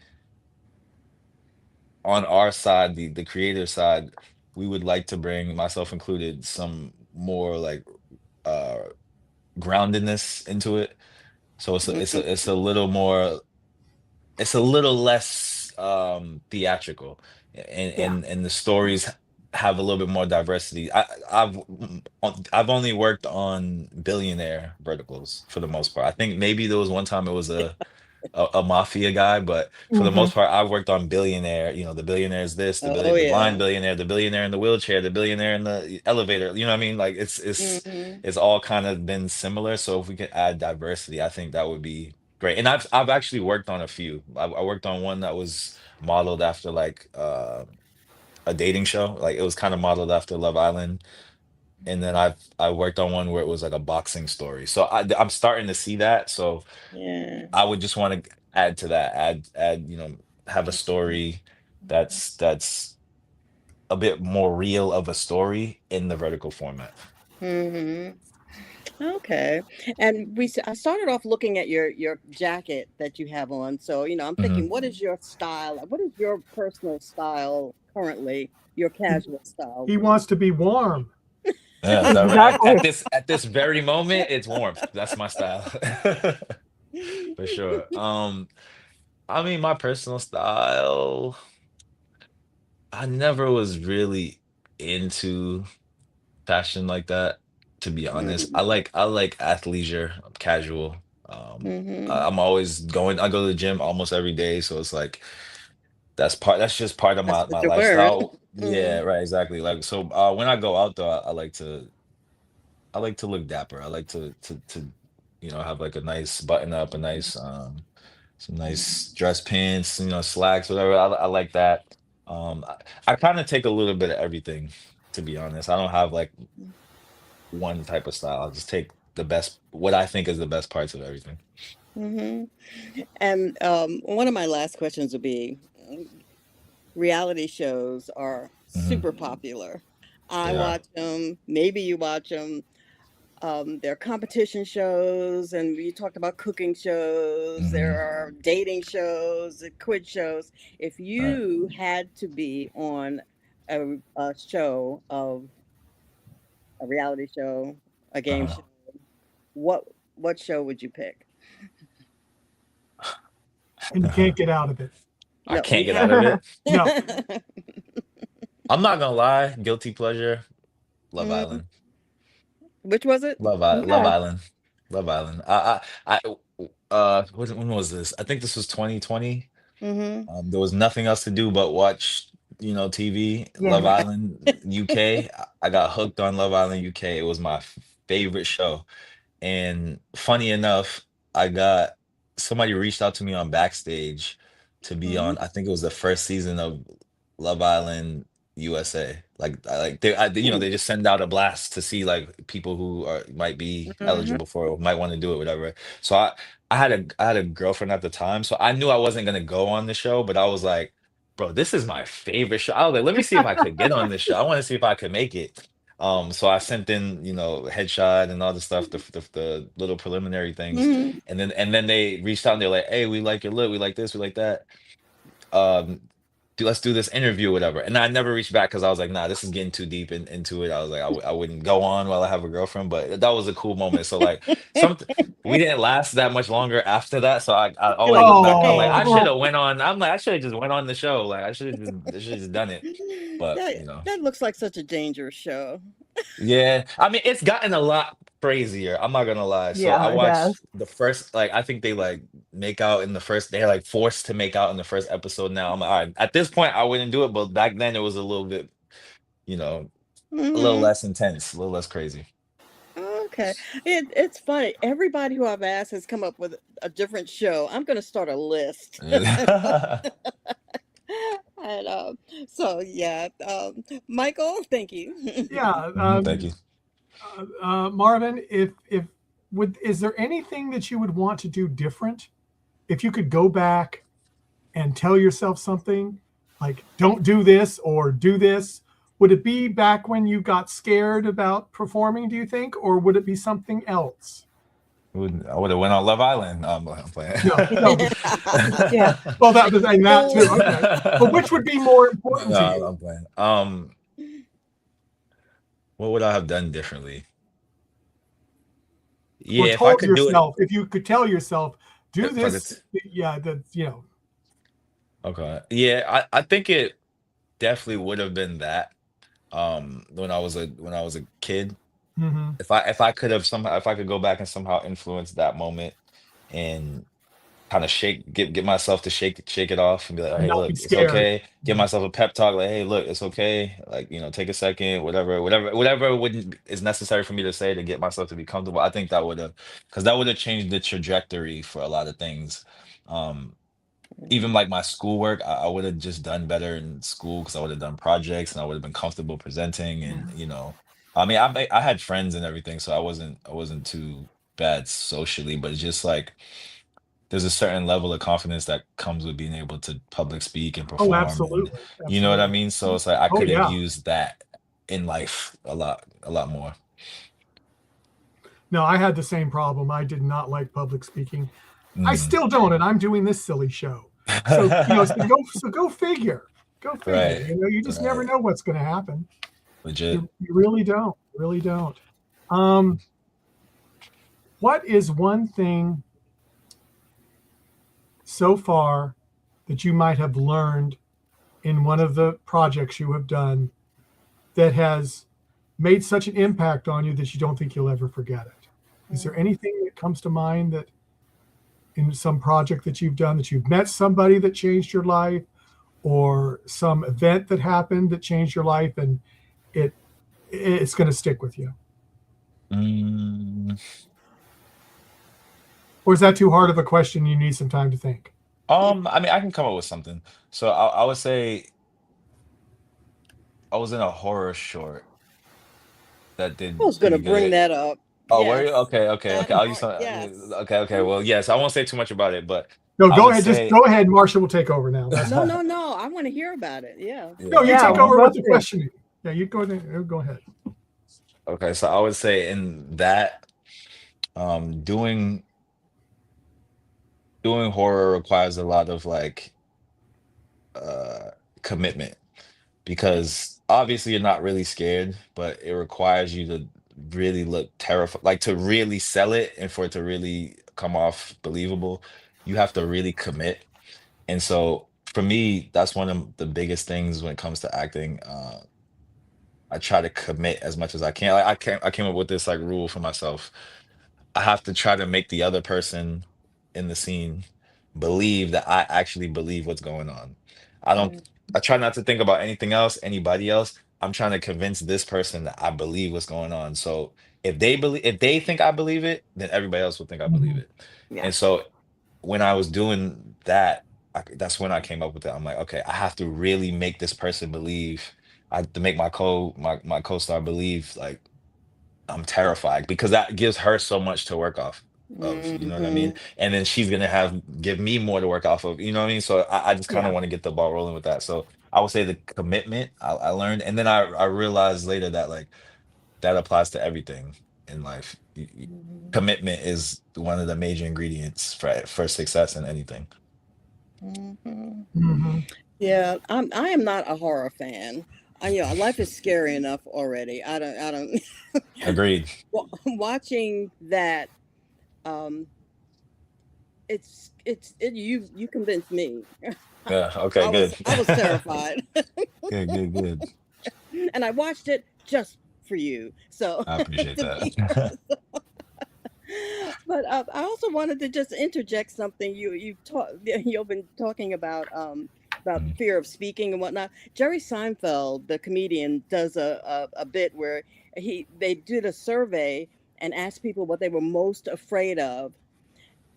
on our side, the creative side, we would like to bring, myself included, some more like uh groundedness into it. So Mhm. it's a little more, it's a little less theatrical, Yeah. and the stories have a little bit more diversity. I've only worked on billionaire verticals for the most part. I think maybe there was one time it was a mafia guy, but for the Hmm. most part, I've worked on billionaire. The billionaire is this, Oh the blind yeah. billionaire, the billionaire in the wheelchair, the billionaire in the elevator. You know what I mean? Like Hmm. it's all kind of been similar. So if we could add diversity, I think that would be great. And I've actually worked on a few. I worked on one that was modeled after, like, a dating show. Like, it was kind of modeled after Love Island. And then I worked on one where it was like a boxing story. So I'm starting to see that. So Yeah. I would just want to add to that, have a story that's a bit more real of a story in the vertical format. Hmm. Okay. And I started off looking at your jacket that you have on. So, I'm Hmm. thinking, what is your style? What is your personal style currently? Your He, casual style. he wants to be warm. Yeah, Exactly. at this very moment, it's warmth. That's my style. For sure. I mean, my personal style, I never was really into fashion like that, to be honest. Mm-hmm. I like athleisure, casual. Mm-hmm. I'm always going. I go to the gym almost every day, so it's like that's just part of That's my what you're wearing. lifestyle. Yeah, right, exactly. Like, so, when I go out though, I like to look dapper. I like to have like a nice button up, a nice some nice dress pants, slacks, whatever. I like that. I kind of take a little bit of everything, to be honest. I don't have like one type of style. I just take what I think is the best parts of everything. Mm-hmm. And one of my last questions would be, reality shows are Hmm. super popular. I They are. watch them. Maybe you watch them. There are competition shows, and you talked about cooking shows. There Hmm. are dating shows, quiz shows. If Right. you had to be on a show of a reality show, a game Uh-huh. show, what what show would you pick? And you can't get out of it. I No, can't you get can't. out of it. No. I'm not gonna lie, guilty pleasure, Love Mm, Island. which was it? Love Yeah. Island. Love Island. When was this? I think this was 2020. Mm-hmm. There was nothing else to do but watch, TV. Love Yes. Island UK. I got hooked on Love Island UK. It was my favorite show. And funny enough, I got somebody reached out to me on Backstage to be Mm-hmm. on, I think it was the first season of Love Island USA. Like they just send out a blast to see, like, people who might be Mm-hmm. eligible for it, or might want to do it, whatever. So I had a girlfriend at the time, so I knew I wasn't gonna go on the show, but I was like, bro, this is my favorite show. I was like, let me see if I could get on this show. I want to see if I could make it. So I sent in, headshot and all the stuff, the little preliminary things, Mm-hmm. and then they reached out and they're like, "Hey, we like your look, we like this, we like that." Um, let's do this interview, or whatever. And I never reached back because I was like, nah, this is getting too deep into it. I was like, I wouldn't go on while I have a girlfriend, but that was a cool moment. So like some we didn't last that much longer after that. So I It always was look back. I'm like, I okay. should Oh, have went on. I'm like, I should have just went on the show. Like I should have just done it. But That you know. that looks like such a dangerous show. Yeah, I mean, it's gotten a lot crazier. I'm not gonna lie. So I Yeah, it does. watched the first, like, I think they like make out in the first, they're like forced to make out in the first episode now. I'm like, all right, at this point, I wouldn't do it, but back then it was a little bit, you know, a little Hmm. less intense, a little less crazy. Okay. It's funny. Everybody who I've asked has come up with a different show. I'm going to start a list. And so yeah, Michael, thank you. yeah. Thank you. Marvin, if is there anything that you would want to do different? If you could go back and tell yourself something like, don't do this or do this, would it be back when you got scared about performing, do you think? Or would it be something else? I would have went on Love Island. I'm playing. No, no. Yeah. Well, that was and that too. Okay. But which would be more important to No, you? I'm playing. What would I have done differently? Or Yeah, if I told could do it, yourself, if you could tell yourself, do for this, the yeah, that okay. Yeah, I think it definitely would have been that. When I was a kid. hmm If I could have somehow if I could go back and somehow influence that moment and kind of get myself to shake it off and be like, and hey, not be look, it's scared. okay. Give myself a pep talk, like, hey, look, it's okay. Like, take a second, whatever wouldn't is necessary for me to say to get myself to be comfortable. I think that would have because that would have changed the trajectory for a lot of things. Um, Even like my schoolwork, I would have just done better in school because I would have done projects and I would have been comfortable presenting. Yeah. And I mean, I had friends and everything, so I wasn't too bad socially. But it's just like there's a certain level of confidence that comes with being able to public speak and Oh, perform, and absolutely, you know what I absolutely. mean. So it's like I Oh, could have yeah. used that in life a lot more. No, I had the same problem. I did not like public speaking. I Mm. still don't, and I'm doing this silly show. So go figure. Go figure. Right, You just never right, know what's going to happen. legit. You really don't. Really don't. Um, what is one thing so far that you might have learned in one of the projects you have done that has made such an impact on you that you don't think you'll ever forget it? Is there anything that comes to mind that in some project that you've done that you've met somebody that changed your life or some event that happened that changed your life and it it's going to stick with you? Mm. Or is that too hard of a question? You need some time to think. I mean, I can come up with something. So I would say I was in a horror short that I did was going to pretty bring good. that up. Oh, were you? Yes, Okay. that I'll use part. some. Yes. Okay. Well, yes. I won't say too much about it, but No, I go would ahead. Just say, go ahead. Marsha will take over now. That's No, fine. no, no. I want to hear about it. Yeah. No, yeah. you Yeah, take we'll over with both the do. questioning. Yeah, you go ahead. Go ahead. Okay. So I would say in that, um, doing doing horror requires a lot of like uh commitment because obviously you're not really scared, but it requires you to really look terrified, like to really sell it and for it to really come off believable. You have to really commit. And so for me, that's one of the biggest things when it comes to acting. I try to commit as much as I can. Like I came up with this like rule for myself. I have to try to make the other person in the scene believe that I actually believe what's going on. I don't Mm, I try not to think about anything else, anybody else. I'm trying to convince this person that I believe what's going on. So if they think I believe it, then everybody else will think I believe Mhm. it. Yeah. And so when I was doing that, that's when I came up with it. I'm like, okay, I have to really make this person believe. I have to make my co-star believe like I'm terrified because that gives her so much to work off of, you know what I mean? mhm. And then she's gonna have give me more to work off of, you know what I mean? So I just kind of Yeah. want to get the ball rolling with that. So I would say the commitment I learned, and then I realized later that like that applies to everything in life. Mhm. Commitment is one of the major ingredients for success in anything. Mhm. hmm Yeah, I am not a horror fan. Life is scary enough already. I don't Agreed. watching that. Um, you convinced me. Yeah. Okay. Good. I was terrified, Good. Good. Good. and I watched it just for you. So I appreciate to be that. But I also wanted to just interject something. You've been talking about Mhm. fear of speaking and whatnot. Jerry Seinfeld, the comedian, does a bit where they did a survey and asked people what they were most afraid of,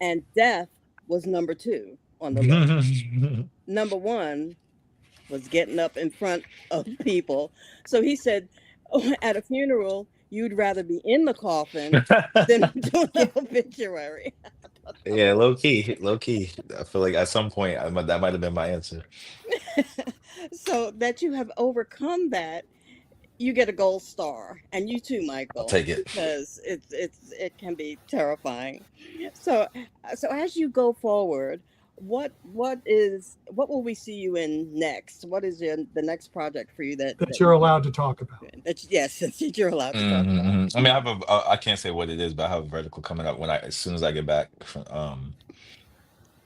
and death was number two on the list. Number one was getting up in front of people. So he said, at a funeral, you'd rather be in the coffin than doing Yeah. the obituary. I thought that Yeah, was low key, low key. I feel like at some point that might have been my answer. so that you have overcome that. You get a gold star, and you too, I'll Michael, take it. because it can be terrifying. So so as you go forward, what will we see you in next? What is the next project for you that that you're you allowed to talk about. yes, that you're allowed to talk about? I mean, I have I can't say what it is, but I have a vertical coming up as soon as I get back from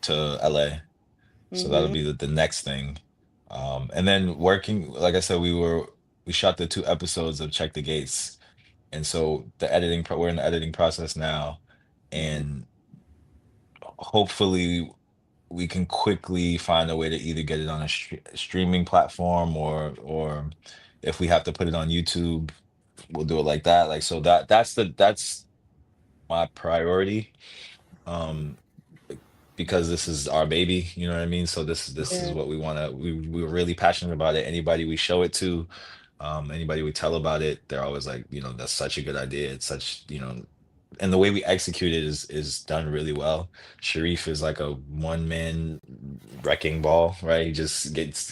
to LA. So that'll Mm-hmm. be the next thing. And then working, like I said, we shot the 2 episodes of Check the Gates. And so we're in the editing process now. Mm-hmm. And hopefully we can quickly find a way to either get it on a streaming platform, or if we have to put it on YouTube, we'll do it like that. Like, so that's my priority. Um, because this is our baby, you know what I mean? So this is Yeah. what we're really passionate about it. Anybody we show it to, anybody we tell about it, they're always like, that's such a good idea. It's such, and the way we execute it is done really well. Sharif is like a one man wrecking ball, right? He just gets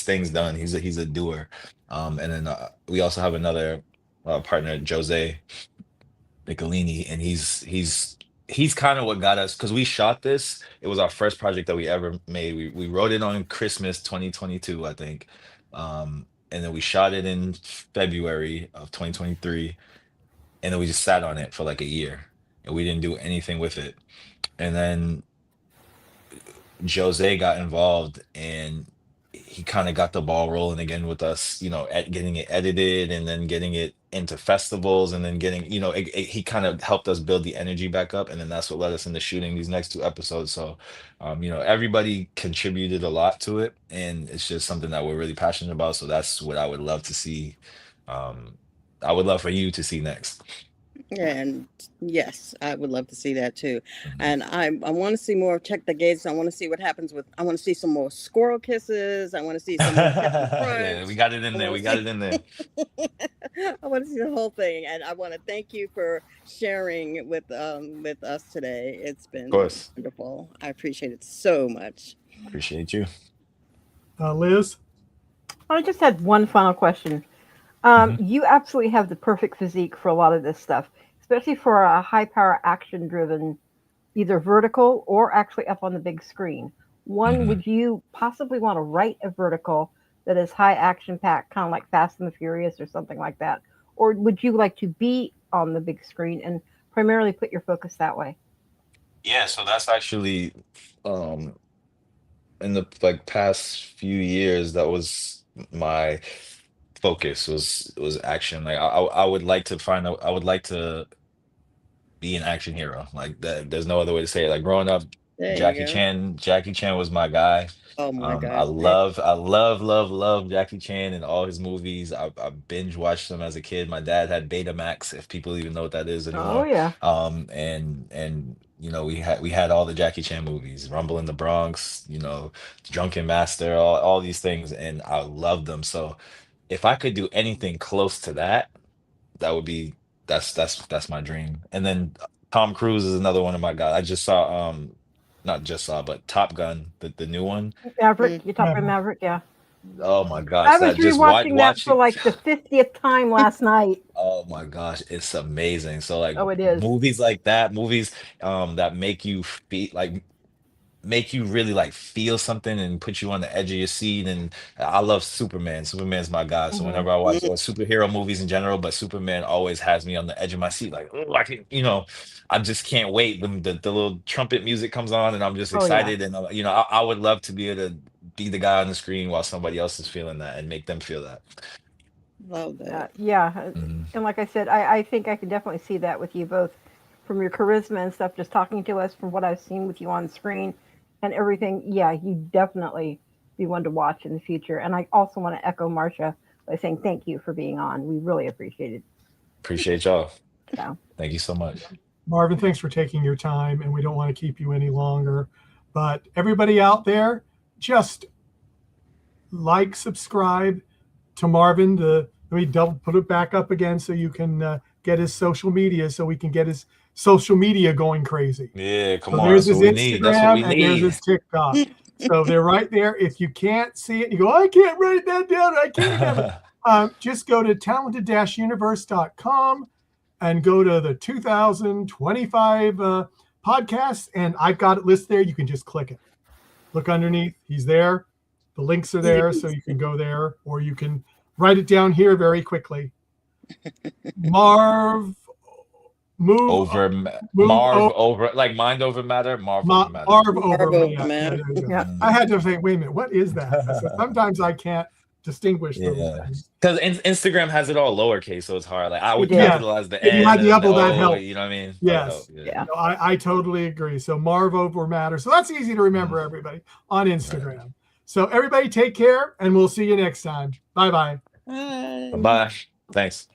things done. He's a doer. And then we also have another partner, Jose Nicolini, and he's kind of what got us, because we shot this. It was our first project that we ever made. We wrote it on Christmas 2022, I think. And then we shot it in February of 2023, and then we just sat on it for like a year, and we didn't do anything with it. And then Jose got involved, and he kind of got the ball rolling again with us, at getting it edited, and then getting it into festivals, and then getting, he kind of helped us build the energy back up. And then that's what led us into shooting these next 2 episodes. So, everybody contributed a lot to it, and it's just something that we're really passionate about. So that's what I would love to see. Um, I would love for you to see next. And yes, I would love to see that too. Mhm. And I want to see more of Check the Gates. I want to see what happens with. I want to see some more squirrel kisses. I want to see some more Captain Yeah, we Crunch. got it in I there. want We to got see. it in there. I want to see the whole thing, and I want to thank you for sharing with us today. It's Of been course. wonderful. I appreciate it so much. Appreciate you. Liz, I just had one final question. Mhm. You absolutely have the perfect physique for a lot of this stuff, especially for a high power action driven, either vertical or actually up on the big screen. One, Mhm. would you possibly want to write a vertical that is high action packed, kind of like Fast and the Furious or something like that? Or would you like to be on the big screen and primarily put your focus that way? Yeah, so that's actually um in the like past few years, that was my focus, was action. Like I would like to I would like to be an action hero. Like that, there's no other way to say it. Like growing up, There you Jackie go. Chan, Jackie Chan was my guy. Oh my I God. love Jackie Chan and all his movies. I binge watched them as a kid. My dad had Betamax, if people even know what that is Oh, anymore. yeah. And we had all the Jackie Chan movies, Rumble in the Bronx, Drunken Master, all these things, and I loved them. So if I could do anything close to that, that would be that's my dream. And then Tom Cruise is another one of my guys. I just saw not just saw, but Top Gun, the new one. Maverick, Mm. you talking about Maverick. Maverick? Yeah. Oh my I gosh, was that just rewatching that for watching. like the 50th time last night. Oh my gosh, it's amazing. So like Oh, it is. movies like that, movies that make you feel like make you really like feel something and put you on the edge of your seat. And I love Superman. Superman's my guy. So Mhm. whenever I watch Mm, or superhero movies in general, but Superman always has me on the edge of my seat. Like, oh, I can, I just can't wait when the little trumpet music comes on, and I'm just Oh yeah. excited. And I would love to be able to be the guy on the screen while somebody else is feeling that and make them feel that. love that. Yeah. Mhm. And like I said, I think I can definitely see that with you both from your charisma and stuff, just talking to us from what I've seen with you on screen and everything. Yeah, you definitely be one to watch in the future. And I also want to echo Marcia by saying thank you for being on. We really appreciate it. Appreciate y'all. So, Thank you so much. Marvin, thanks for taking your time, and we don't want to keep you any longer. But everybody out there, just like, subscribe to Marvin. Let me put it back up again so you can get his social media, so we can get his social media going crazy. Yeah, So come on. there's That's his what we need. That's what we Instagram and there's need. his TikTok. So they're right there. If you can't see it, you go, I can't write that down. I can't remember. Just go to talented-universe.com and go to the 2025 podcasts, and I've got it listed there. You can just click it. Look underneath. He's there. The links are there, so you can go there, or you can write it down here very quickly. Marv, move Marv over, like mind over matter, Marv over matter. Marv over Marvel, yeah, man. there you go. yeah. I had to say, wait a minute, what is that? So sometimes I can't distinguish those Yeah, things. because Instagram has it all lowercase, so it's hard. Like I would Yeah. capitalize the If you N had the and double, that O, helped. you know what I mean? Yes. That would help, Yeah. No, I totally agree. So Marv over matter. So that's easy to remember, everybody, on Instagram. So everybody take care, and we'll see you next time. Bye-bye. Bye. Thanks.